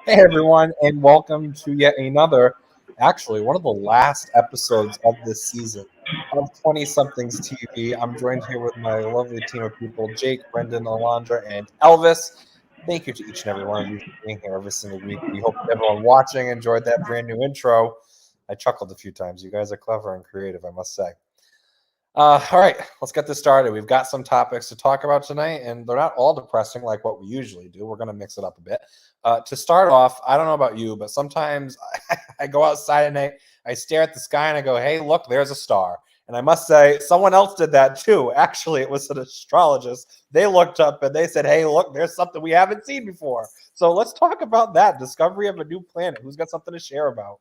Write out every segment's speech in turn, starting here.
Hey everyone, and welcome to yet another, actually one of the last episodes of this season of 20 Somethings TV. I'm joined here with my lovely team of people, Jake, Brendan, Alondra, and Elvis. Thank you to each and every one of you for being here every single week. We hope everyone watching enjoyed that brand new intro. I chuckled a few times. You guys are clever and creative, I must say. All right, let's get this started. We've got some topics to talk about tonight, and they're not all depressing like what we usually do. We're going to mix it up a bit. To start off, I don't know about you, but sometimes I go outside at night, I stare at the sky, and I go, hey, look, there's a star. And I must say, someone else did that too. Actually, it was an astrologist. They looked up and they said, hey, look, there's something we haven't seen before. So let's talk about that discovery of a new planet. Who's got something to share about?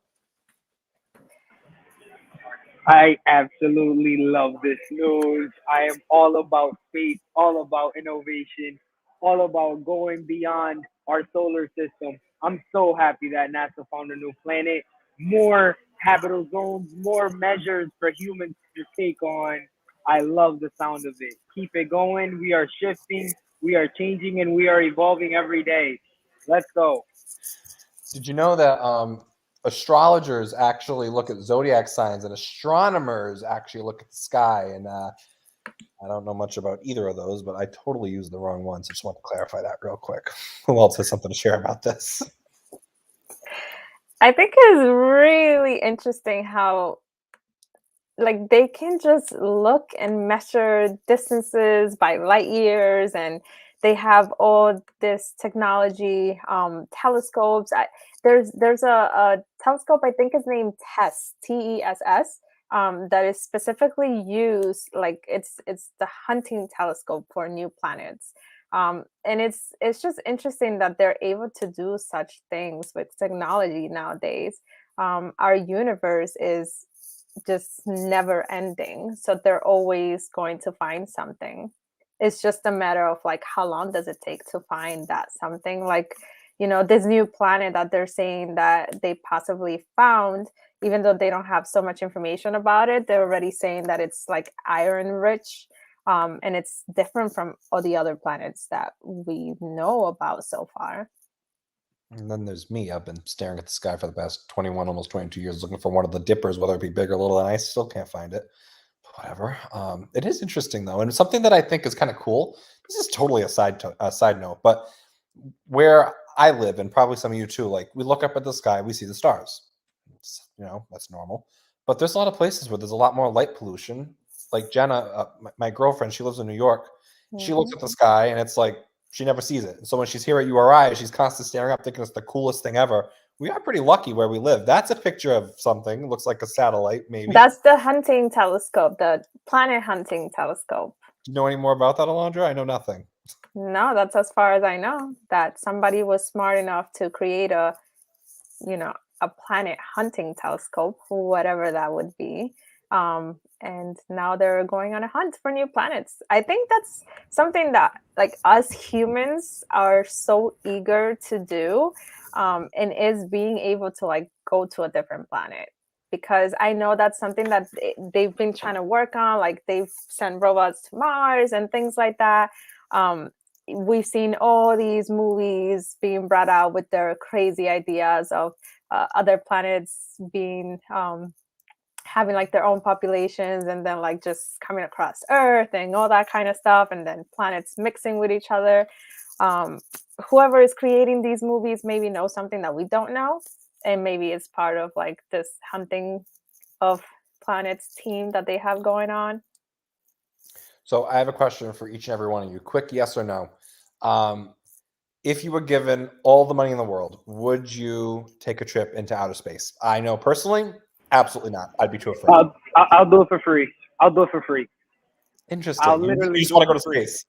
I absolutely love this news. I am all about space, all about innovation, all about going beyond our solar system. I'm so happy that NASA found a new planet, more habitable zones, more measures for humans to take on. I love the sound of it. Keep it going. We are shifting, we are changing, and we are evolving every day. Let's go. Did you know that astrologers actually look at zodiac signs and astronomers actually look at the sky? And I don't know much about either of those, but I totally used the wrong one. So I just want to clarify that real quick. Who else has something to share about this? I think it's really interesting how they can just look and measure distances by light years, and they have all this technology, telescopes. There's a telescope, I think is named TESS, that is specifically used, like it's the hunting telescope for new planets. And it's just interesting that they're able to do such things with technology nowadays. Our universe is just never ending, so they're always going to find something. It's just a matter of like how long does it take to find that something, like, this new planet that they're saying that they possibly found. Even though they don't have so much information about it, they're already saying that it's like iron rich, and it's different from all the other planets that we know about so far. And then there's me. I've been staring at the sky for the past 21, almost 22 years, looking for one of the dippers, whether it be big or little, and I still can't find it. But whatever. It is interesting though, and something that I think is kind of cool. This is totally a side note, but where I live, and probably some of you too, like we look up at the sky, we see the stars. That's normal. But there's a lot of places where there's a lot more light pollution. Like Jenna, my girlfriend, she lives in New York. She looks at the sky, and it's like she never sees it. So when she's here at URI, she's constantly staring up, thinking it's the coolest thing ever. We are pretty lucky where we live. That's a picture of something. It looks like a satellite, maybe. That's the hunting telescope, the planet hunting telescope. Do you know any more about that, Alondra? I know nothing. No, that's as far as I know. That somebody was smart enough to create a planet hunting telescope, whatever that would be. And now they're going on a hunt for new planets. I think that's something that like us humans are so eager to do, and is being able to like go to a different planet. Because I know that's something that they've been trying to work on. Like they've sent robots to Mars and things like that. We've seen all these movies being brought out with their crazy ideas of other planets being having like their own populations, and then like just coming across Earth and all that kind of stuff, and then planets mixing with each other. Whoever is creating these movies maybe knows something that we don't know, and maybe it's part of like this hunting of planets team that they have going on. So I have a question for each and every one of you. Quick yes or no. If you were given all the money in the world, would you take a trip into outer space? I know personally, absolutely not. I'd be too afraid. I'll do it for free. I'll do it for free. Interesting. I'll You literally just do want to it go to for free. space.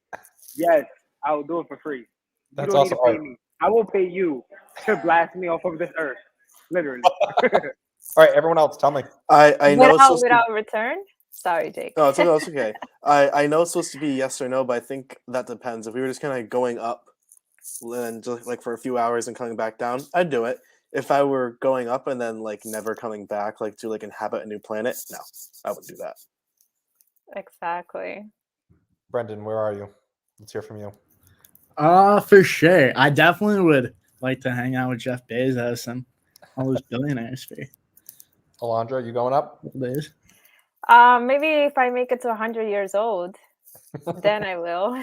Yes, I'll do it for free. That's you don't awesome. need to pay me. I will pay you to blast me off of this earth. Literally. All right, everyone else, tell me. I know it's without return. Sorry, Jake. No, it's okay. I know it's supposed to be yes or no, but I think that depends. If we were just kind of going up and just like for a few hours and coming back down, I'd do it. If I were going up and then like never coming back, like to like inhabit a new planet, no, I wouldn't do that. Exactly. Brendan, where are you? Let's hear from you. For sure. I definitely would like to hang out with Jeff Bezos and all those billionaires for Alondra, you going up? old days. Maybe if I make it to 100 years old, then I will.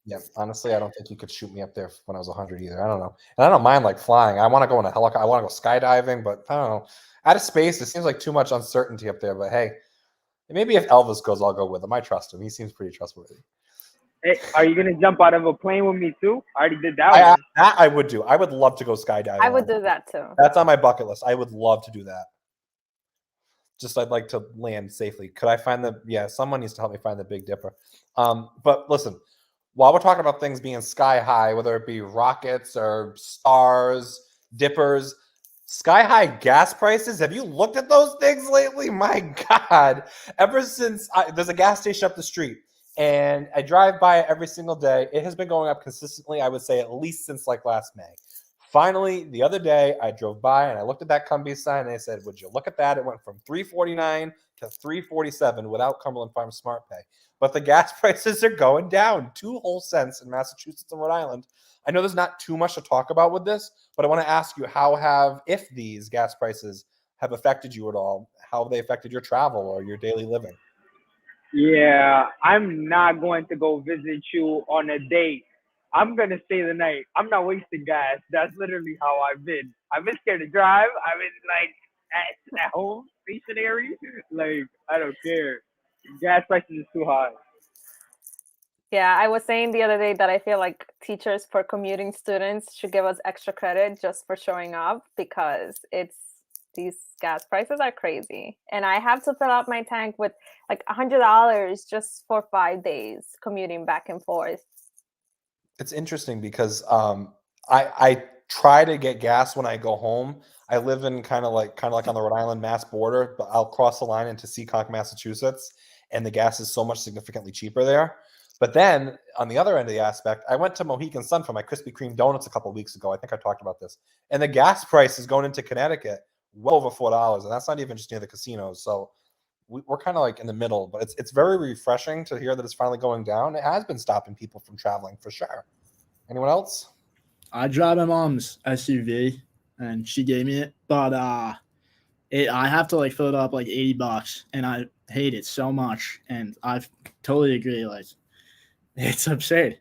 Yeah, honestly, I don't think you could shoot me up there when I was 100 either. I don't know. And I don't mind like flying. I want to go in a helicopter. I want to go skydiving, but I don't know. Out of space, it seems like too much uncertainty up there. But hey, maybe if Elvis goes, I'll go with him. I trust him. He seems pretty trustworthy. Hey, are you gonna jump out of a plane with me too? I already did that That one. I would do. I would love to go skydiving. I would do that too. That's on my bucket list. I would love to do that. Just I'd like to land safely. Could I find someone needs to help me find the Big Dipper. But listen, while we're talking about things being sky high, whether it be rockets or stars, dippers, sky high gas prices. Have you looked at those things lately? My God. Ever since there's a gas station up the street and I drive by it every single day, it has been going up consistently, I would say at least since like last May. Finally, the other day, I drove by and I looked at that Cumbie sign and I said, would you look at that? It went from $3.49 to $3.47 without Cumberland Farms Smart Pay. But the gas prices are going down 2 whole cents in Massachusetts and Rhode Island. I know there's not too much to talk about with this, but I want to ask you if these gas prices have affected you at all, how have they affected your travel or your daily living? Yeah, I'm not going to go visit you on a date. I'm gonna stay the night. I'm not wasting gas. That's literally how I've been. I've been scared to drive. I've been like at home stationary. Like I don't care. Gas prices is too high. Yeah, I was saying the other day that I feel like teachers for commuting students should give us extra credit just for showing up because these gas prices are crazy. And I have to fill up my tank with like $100 just for 5 days commuting back and forth. It's interesting because I try to get gas when I go home. I live in kind of like on the Rhode Island Mass border, but I'll cross the line into Seekonk, Massachusetts, and the gas is so much significantly cheaper there. But then on the other end of the aspect, I went to Mohegan Sun for my Krispy Kreme donuts a couple of weeks ago. I think I talked about this, and the gas price is going into Connecticut well over $4, and that's not even just near the casinos. So we're kind of like in the middle, but it's very refreshing to hear that it's finally going down. It has been stopping people from traveling for sure. Anyone else? I drive my mom's SUV, and she gave me it, but I have to like fill it up like $80, and I hate it so much. And I totally agree. Like, it's absurd.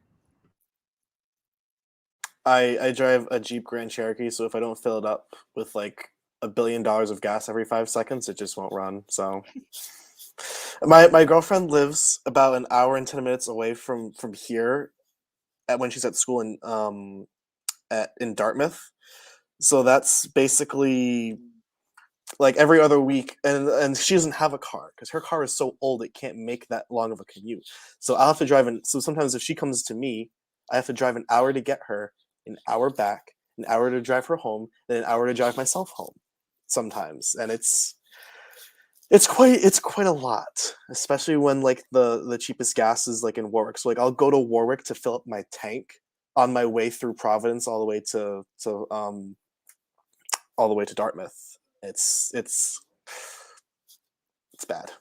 I drive a Jeep Grand Cherokee, so if I don't fill it up with like $1 billion of gas every 5 seconds, it just won't run. So my girlfriend lives about an hour and 10 minutes away from here when she's at school in Dartmouth. So that's basically like every other week, and she doesn't have a car because her car is so old it can't make that long of a commute. So I'll have to drive in. So sometimes if she comes to me, I have to drive an hour to get her, an hour back, an hour to drive her home, then an hour to drive myself home sometimes. And it's quite a lot, especially when like the cheapest gas is like in Warwick. So like I'll go to Warwick to fill up my tank on my way through Providence all the way to Dartmouth. It's bad.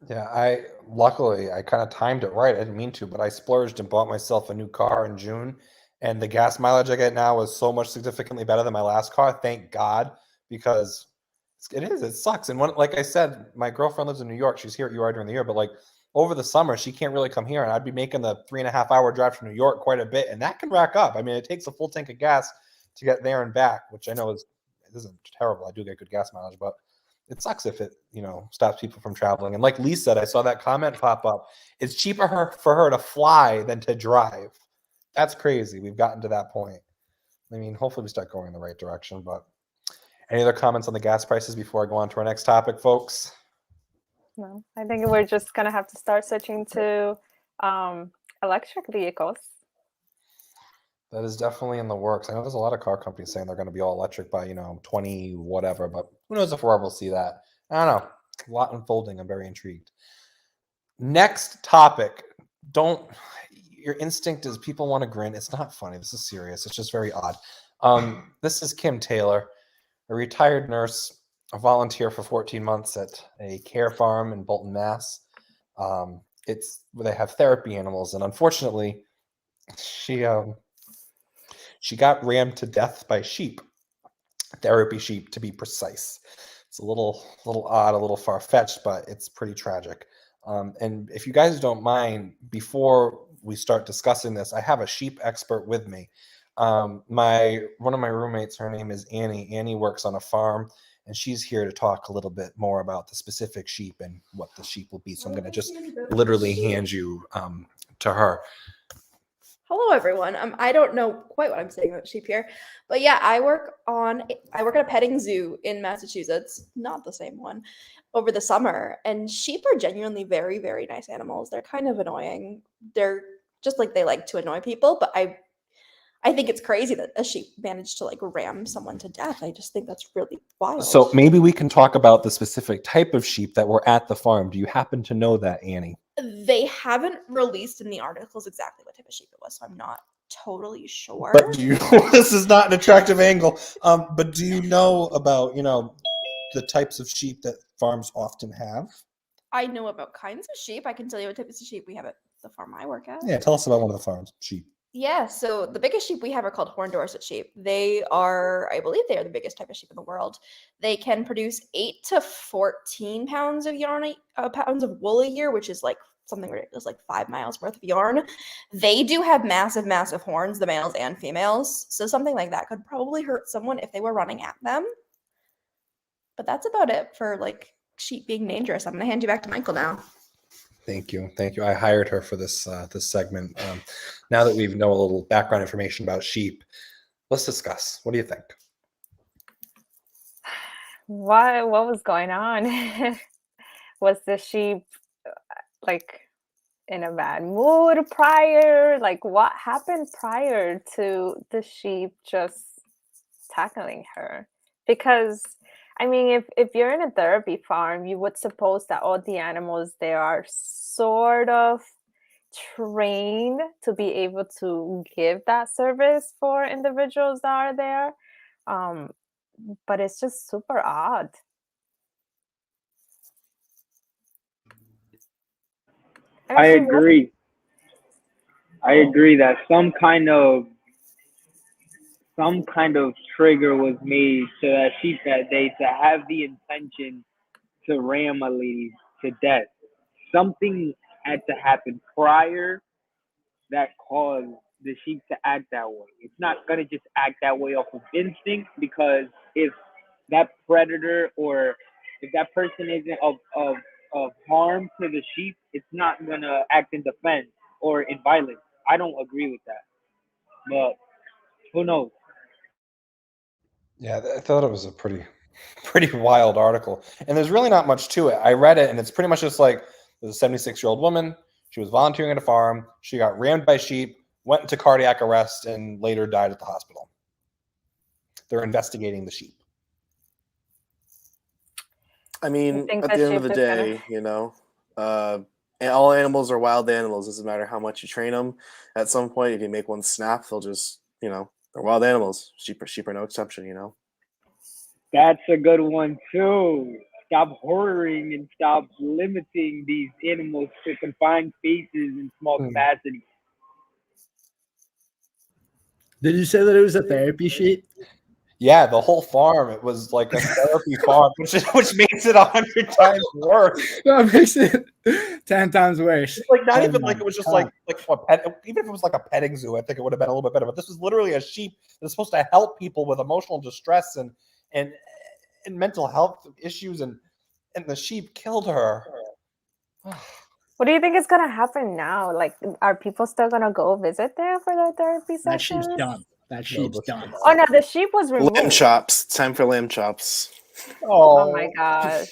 Yeah, luckily I kind of timed it right. I didn't mean to, but I splurged and bought myself a new car in June, and the gas mileage I get now is so much significantly better than my last car. Thank God, because it sucks. And like I said, my girlfriend lives in New York. She's here at UR during the year, but like over the summer, she can't really come here, and I'd be making the 3.5-hour drive from New York quite a bit, and that can rack up. I mean, it takes a full tank of gas to get there and back, which I know isn't terrible. I do get good gas mileage, but it sucks if it, stops people from traveling. And like Lee said, I saw that comment pop up. It's cheaper for her to fly than to drive. That's crazy. We've gotten to that point. I mean, hopefully we start going in the right direction. But any other comments on the gas prices before I go on to our next topic, folks? No, I think we're just going to have to start switching to electric vehicles. That is definitely in the works. I know there's a lot of car companies saying they're going to be all electric by, 20 whatever, but who knows if we'll ever see that. I don't know. A lot unfolding. I'm very intrigued. Next topic. Your instinct is people want to grin. It's not funny. This is serious. It's just very odd. This is Kim Taylor, a retired nurse, a volunteer for 14 months at a care farm in Bolton, Mass. It's where they have therapy animals, and unfortunately, she She got rammed to death by sheep, therapy sheep to be precise. It's a little odd, a little far-fetched, but it's pretty tragic. And if you guys don't mind, before we start discussing this, I have a sheep expert with me. One of my roommates, her name is Annie. Annie works on a farm, and she's here to talk a little bit more about the specific sheep and what the sheep will be. So I'm going to just literally hand you to her. Hello, everyone. I don't know quite what I'm saying about sheep here, but yeah, I work at a petting zoo in Massachusetts, not the same one, over the summer. And sheep are genuinely very, very nice animals. They're kind of annoying. They're just like they like to annoy people, but I think it's crazy that a sheep managed to like ram someone to death. I just think that's really wild. So maybe we can talk about the specific type of sheep that were at the farm. Do you happen to know that, Annie? They haven't released in the articles exactly what type of sheep it was, so I'm not totally sure. But do you? This is not an attractive angle. But do you know about the types of sheep that farms often have? I know about kinds of sheep. I can tell you what types of sheep we have at the farm I work at. Yeah, tell us about one of the farms sheep. Yeah, so the biggest sheep we have are called horned Dorset sheep. They are, I believe, they are the biggest type of sheep in the world. They can produce 8 to 14 pounds of yarn, pounds of wool a year, which is like something ridiculous, like 5 miles worth of yarn. They do have massive, massive horns, the males and females. So something like that could probably hurt someone if they were running at them. But that's about it for like sheep being dangerous. I'm gonna hand you back to Michael now. Thank you. I hired her for this segment. Now that we know a little background information about sheep, let's discuss. What do you think? What was going on? Was the sheep like in a bad mood prior? Like what happened prior to the sheep just tackling her? Because I mean, if you're in a therapy farm, you would suppose that all the animals there are sort of trained to be able to give that service for individuals that are there. But it's just super odd. I agree. I agree that some kind of trigger was made to that sheep that day to have the intention to ram a lady to death. Something had to happen prior that caused the sheep to act that way. It's not gonna just act that way off of instinct, because if that predator or if that person isn't of harm to the sheep, it's not gonna act in defense or in violence. I don't agree with that, but who knows? Yeah, I thought it was a pretty wild article, and there's really not much to it. I read it, and it's pretty much just like there's a 76-year-old woman. She was volunteering at a farm. She got rammed by sheep, went into cardiac arrest, and later died at the hospital. They're investigating the sheep. I mean, at the end of the day, all animals are wild animals. It doesn't matter how much you train them. At some point, if you make one snap, they'll just, they're wild animals. Sheep are no exception, That's a good one too. Stop horroring and stop limiting these animals to confined spaces in small capacity. Did you say that it was a therapy sheep? Yeah, the whole farm, it was like a therapy farm, which makes it 100 times worse. That makes it 10 times worse. It's like not even like it was just like a pet. Even if it was like a petting zoo, I think it would have been a little bit better. But this was literally a sheep that's supposed to help people with emotional distress and mental health issues, and the sheep killed her. What do you think is gonna happen now? Like, are people still gonna go visit there for their therapy sessions? That sheep's done. That sheep's done. Oh no, the sheep was removed. Lamb chops. Time for lamb chops. Oh my gosh.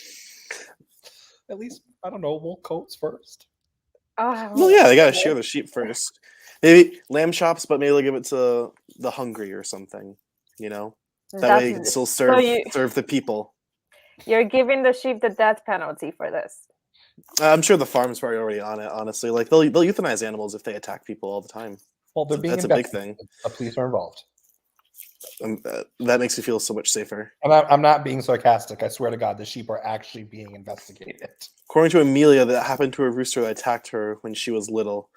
At least, I don't know, wool coats first. Oh, Well, yeah, they gotta shear the sheep first. Maybe lamb chops, but maybe they'll give it to the hungry or something. That way you can still serve the people. You're giving the sheep the death penalty for this. I'm sure the farm's probably already on it. Honestly, like they'll euthanize animals if they attack people all the time. Well, that's a big thing. The police are involved. That makes you feel so much safer. And I'm not being sarcastic. I swear to God, the sheep are actually being investigated. According to Amelia, that happened to a rooster that attacked her when she was little.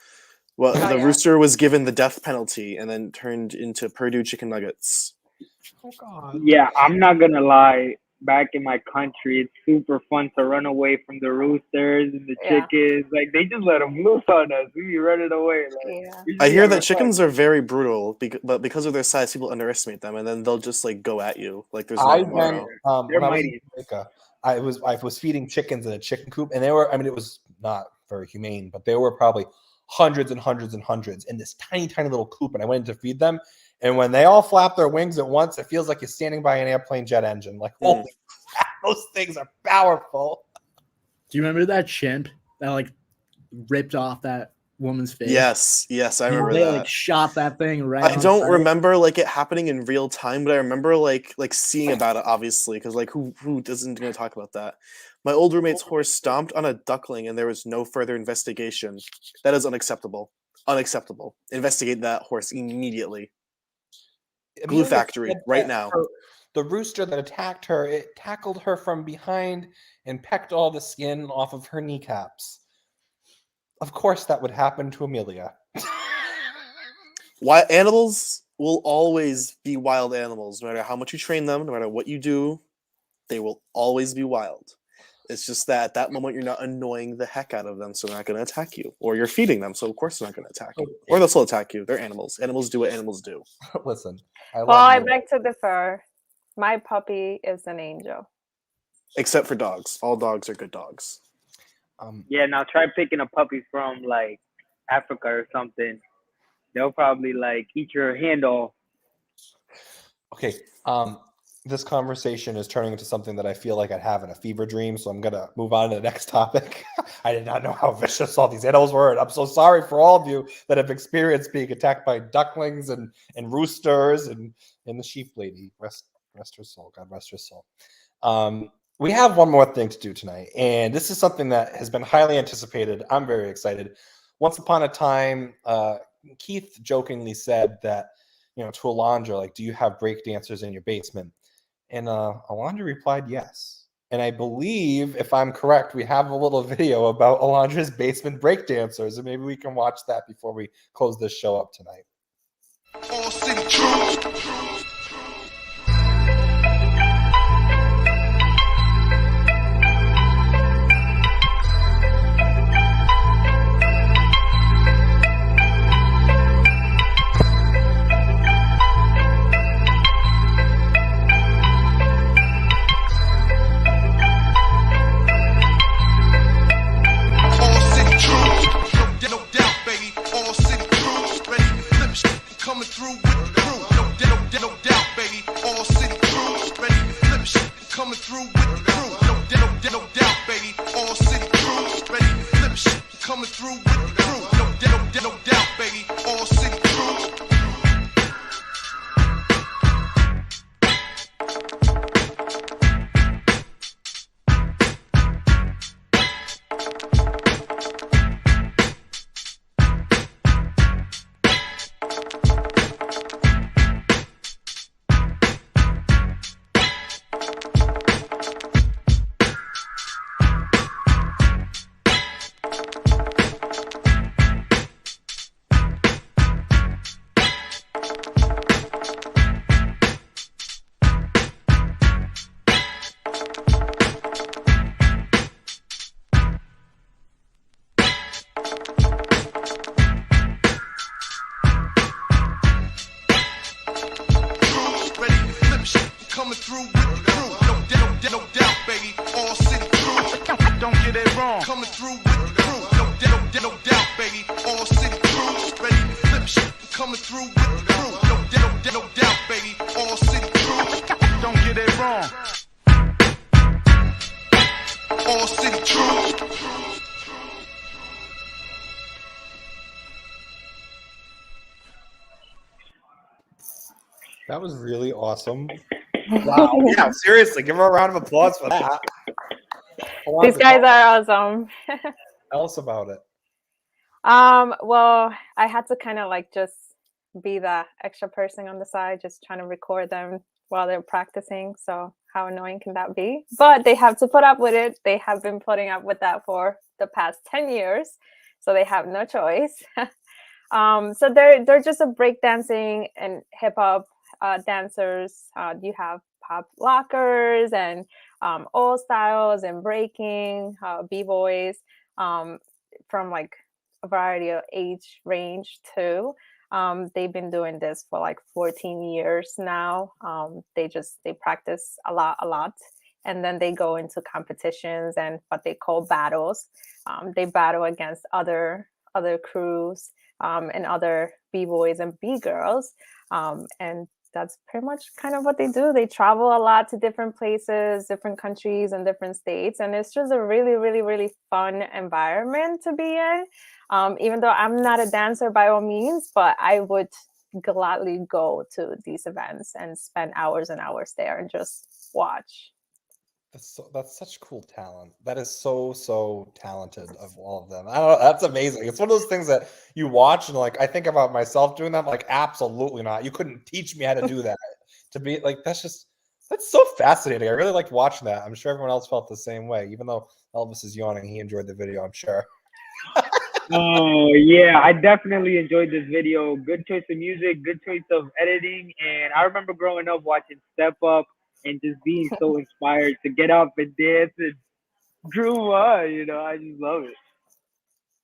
Well, Oh, the yeah. rooster was given the death penalty and then turned into Purdue chicken nuggets. Oh God. Yeah, I'm not gonna lie. Back in my country, it's super fun to run away from the roosters and the Yeah. chickens. Like they just let them loose on us. We be running away. Like Yeah. we just I be hear having that fun. chickens are very brutal, but because of their size, people underestimate them, and then they'll just like go at you like there's no I tomorrow. went They're when I was in mighty. Jamaica. I was feeding chickens in a chicken coop, and they were. I mean, it was not very humane, but there were probably hundreds and hundreds and hundreds in this tiny, tiny little coop. And I went in to feed them, and when they all flap their wings at once, it feels like you're standing by an airplane jet engine. Like, holy crap, those things are powerful. Do you remember that chimp that like ripped off that woman's face? Yes, I And remember they that. like shot that thing right. I on don't sight. remember like it happening in real time, but I remember like seeing about it, obviously, because like who isn't going to talk about that? My old roommate's horse stomped on a duckling, and there was no further investigation. That is unacceptable. Unacceptable. Investigate that horse immediately. Glue Amelia factory said right that now. the rooster that attacked her, it tackled her from behind and pecked all the skin off of her kneecaps. Of course, that would happen to Amelia. Why animals will always be wild animals, no matter how much you train them, no matter what you do, they will always be wild. It's just that at that moment you're not annoying the heck out of them, so they're not going to attack you. Or you're feeding them, so of course they're not going to attack you. Or they'll still attack you. They're animals. Animals do what animals do. Listen, I Well, I love you. beg to differ. My puppy is an angel. Except for dogs. All dogs are good dogs. Yeah, now try picking a puppy from like Africa or something. They'll probably like eat your hand off. Okay. This conversation is turning into something that I feel like I'd have in a fever dream, so I'm gonna move on to the next topic. I did not know how vicious all these animals were, and I'm so sorry for all of you that have experienced being attacked by ducklings and roosters and the sheep lady. Rest her soul. God rest her soul. We have one more thing to do tonight, and this is something that has been highly anticipated. I'm very excited. Once upon a time, Keith jokingly said that, to Alondra, like, do you have break dancers in your basement? And Alondra replied yes. And I believe, if I'm correct, we have a little video about Alondra's basement break dancers, and maybe we can watch that before we close this show up tonight. All city troops. All city troops. No doubt, baby. All city troops. Ready, flip shit, coming through with the crew. No doubt, baby. All city troops. Ready, flip shit, coming through with the crew. No doubt, baby. All city troops. Ready, flip shit, coming through with the crew. No doubt, baby. All city troops. Ready, flip shit, coming through with the crew. No doubt, baby. All city troops. Don't get it wrong. Coming through with the crew. No doubt, baby. All city troops. Ready, flip shit, coming through with the crew. No doubt, baby. All city troops. Don't get it wrong. All city troops. That was really awesome. Wow. Yeah, seriously, give her a round of applause for that. These guys are awesome. Tell us about it. Well, I had to kind of like just be the extra person on the side, just trying to record them while they're practicing. So how annoying can that be? But they have to put up with it. They have been putting up with that for the past 10 years. So they have no choice. So they're just a breakdancing and hip hop dancers. You have pop lockers and all styles and breaking b-boys from like a variety of age range too. They've been doing this for like 14 years now. They practice a lot, and then they go into competitions and what they call battles. They battle against other crews and other b-boys and b-girls, and that's pretty much kind of what they do. They travel a lot to different places, different countries, and different states, and it's just a really, really, really fun environment to be in. Even though I'm not a dancer by all means, but I would gladly go to these events and spend hours and hours there and just watch. That's such cool talent. That is so talented of all of them. I don't know. That's amazing. It's one of those things that you watch and like I think about myself doing that. I'm like, absolutely not. You couldn't teach me how to do that. To be like, that's so fascinating. I really liked watching that. I'm sure everyone else felt the same way. Even though Elvis is yawning, he enjoyed the video, I'm sure. Oh yeah, I definitely enjoyed this video. Good choice of music, good choice of editing, and I remember growing up watching Step Up and just being so inspired to get up and dance and groove on. I just love it.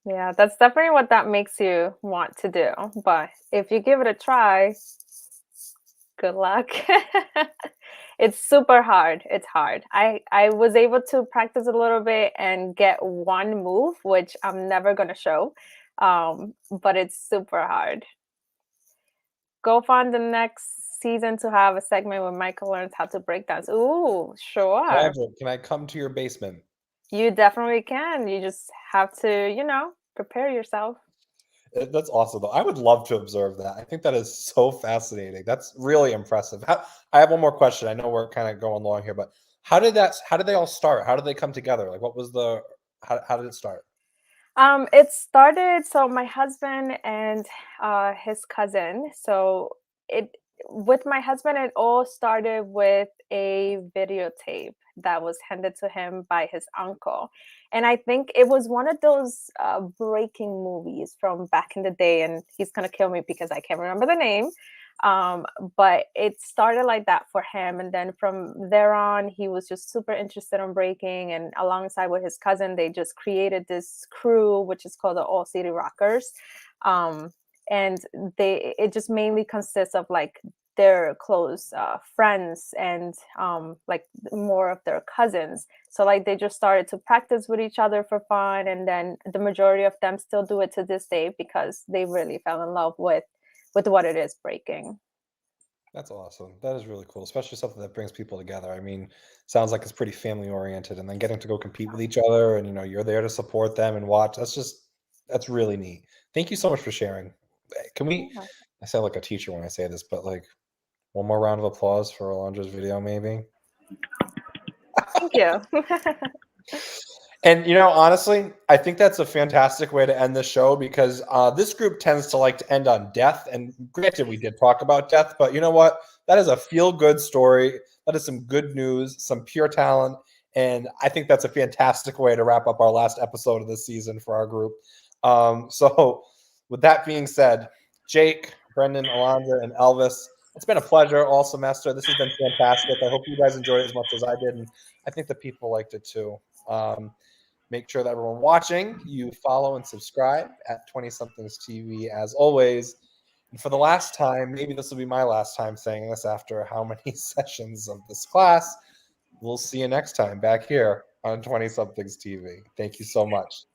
Yeah, that's definitely what that makes you want to do. But if you give it a try, good luck. It's super hard. It's hard. I was able to practice a little bit and get one move, which I'm never going to show. But it's super hard. Go find the next season to have a segment where Michael learns how to break dance. Ooh, sure. Can I come to your basement? You definitely can. You just have to, prepare yourself. That's awesome, though. I would love to observe that. I think that is so fascinating. That's really impressive. I have one more question. I know we're kind of going long here, but how did they all start? How did they come together? Like, what was how did it start? It started, so my husband and his cousin. So it with my husband, it all started with a videotape that was handed to him by his uncle. And I think it was one of those breaking movies from back in the day. And he's gonna kill me because I can't remember the name. But it started like that for him, and then from there on he was just super interested in breaking, and alongside with his cousin they just created this crew which is called the All City Rockers. And it just mainly consists of like their close friends and like more of their cousins. So like they just started to practice with each other for fun, and then the majority of them still do it to this day because they really fell in love with what it is breaking. That's awesome. That is really cool, especially something that brings people together. I mean, sounds like it's pretty family oriented, and then getting to go compete with each other, and you're there to support them and watch. That's really neat. Thank you so much for sharing. Can we? Yeah. I sound like a teacher when I say this, but like one more round of applause for Alondra's video, maybe. Thank you. And honestly, I think that's a fantastic way to end the show because this group tends to like to end on death. And granted, we did talk about death, but you know what? That is a feel-good story. That is some good news, some pure talent, and I think that's a fantastic way to wrap up our last episode of the season for our group. So, with that being said, Jake, Brendan, Alondra, and Elvis, it's been a pleasure all semester. This has been fantastic. I hope you guys enjoyed it as much as I did, and I think the people liked it too. Make sure that everyone watching, you follow and subscribe at 20somethingsTV TV as always. And for the last time, maybe this will be my last time saying this after how many sessions of this class, we'll see you next time back here on 20somethings TV. Thank you so much.